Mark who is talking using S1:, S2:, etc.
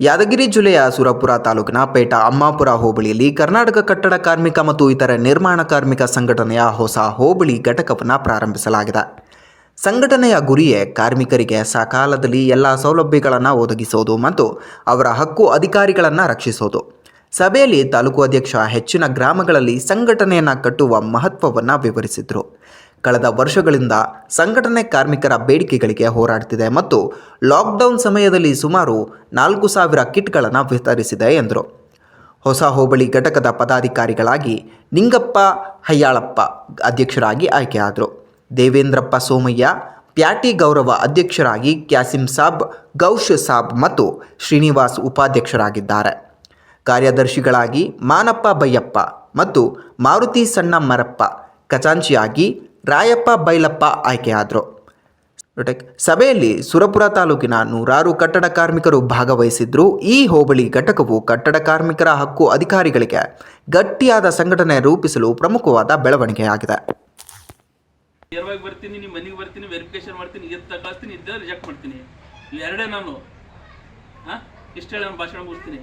S1: ಯಾದಗಿರಿ ಜಿಲ್ಲೆಯ ಸುರಪುರ ತಾಲೂಕಿನ ಪೇಟ ಅಮ್ಮಾಪುರ ಹೋಬಳಿಯಲ್ಲಿ ಕರ್ನಾಟಕ ಕಟ್ಟಡ ಕಾರ್ಮಿಕ ಮತ್ತು ಇತರೆ ನಿರ್ಮಾಣ ಕಾರ್ಮಿಕ ಸಂಘಟನೆಯ ಹೊಸ ಹೋಬಳಿ ಘಟಕವನ್ನು ಪ್ರಾರಂಭಿಸಲಾಗಿದೆ. ಸಂಘಟನೆಯ ಗುರಿಯೇ ಕಾರ್ಮಿಕರಿಗೆ ಸಕಾಲದಲ್ಲಿ ಎಲ್ಲ ಸೌಲಭ್ಯಗಳನ್ನು ಒದಗಿಸೋದು ಮತ್ತು ಅವರ ಹಕ್ಕು ಅಧಿಕಾರಿಗಳನ್ನು ರಕ್ಷಿಸೋದು. ಸಭೆಯಲ್ಲಿ ತಾಲೂಕು ಅಧ್ಯಕ್ಷ ಹೆಚ್ಚಿನ ಗ್ರಾಮಗಳಲ್ಲಿ ಸಂಘಟನೆಯನ್ನು ಕಟ್ಟುವ ಮಹತ್ವವನ್ನು ವಿವರಿಸಿದರು. ಕಳೆದ ವರ್ಷಗಳಿಂದ ಸಂಘಟನೆ ಕಾರ್ಮಿಕರ ಬೇಡಿಕೆಗಳಿಗೆ ಹೋರಾಡುತ್ತಿದೆ ಮತ್ತು ಲಾಕ್ಡೌನ್ ಸಮಯದಲ್ಲಿ ಸುಮಾರು 4,000 ಕಿಟ್ಗಳನ್ನು ವಿತರಿಸಿದೆ ಎಂದರು. ಹೊಸ ಹೋಬಳಿ ಘಟಕದ ಪದಾಧಿಕಾರಿಗಳಾಗಿ ನಿಂಗಪ್ಪ ಹಯ್ಯಾಳಪ್ಪ ಅಧ್ಯಕ್ಷರಾಗಿ ಆಯ್ಕೆಯಾದರು. ದೇವೇಂದ್ರಪ್ಪ ಸೋಮಯ್ಯ, ಪ್ಯಾಟಿ ಗೌರವ ಅಧ್ಯಕ್ಷರಾಗಿ ಕ್ಯಾಸಿಂ ಸಾಬ್, ಗೌಶ್ ಸಾಬ್ ಮತ್ತು ಶ್ರೀನಿವಾಸ್ ಉಪಾಧ್ಯಕ್ಷರಾಗಿದ್ದಾರೆ. ಕಾರ್ಯದರ್ಶಿಗಳಾಗಿ ಮಾನಪ್ಪ ಬಯ್ಯಪ್ಪ ಮತ್ತು ಮಾರುತಿ ಸಣ್ಣ ಮರಪ್ಪ, ಖಜಾಂಚಿಯಾಗಿ ರಾಯಪ್ಪ ಬೈಲಪ್ಪ ಆಯ್ಕೆಯಾದರು. ಸಭೆಯಲ್ಲಿ ಸುರಪುರ ತಾಲೂಕಿನ ನೂರಾರು ಕಟ್ಟಡ ಕಾರ್ಮಿಕರು ಭಾಗವಹಿಸಿದ್ರು. ಈ ಹೋಬಳಿ ಘಟಕವು ಕಟ್ಟಡ ಕಾರ್ಮಿಕರ ಹಕ್ಕು ಅಧಿಕಾರಿಗಳಿಗೆ ಗಟ್ಟಿಯಾದ ಸಂಘಟನೆ ರೂಪಿಸಲು ಪ್ರಮುಖವಾದ ಬೆಳವಣಿಗೆಯಾಗಿದೆ.
S2: ಬರ್ತೀನಿ, ನಿಮ್ಮ ಮನೆಗೆ ಬರ್ತೀನಿ, ವೆರಿಫಿಕೇಶನ್ ಮಾಡ್ತೀನಿ, ಇದು ಕಳಿಸ್ತೀನಿ, ಇದ್ದ ರಿಜೆಕ್ಟ್ ಮಾಡ್ತೀನಿ. ಇವೆರಡೇ ನಾನು ಇಷ್ಟು ಹೇಳಿ ನಾನು ಭಾಷಣ ಮುಗಿಸ್ತೀನಿ.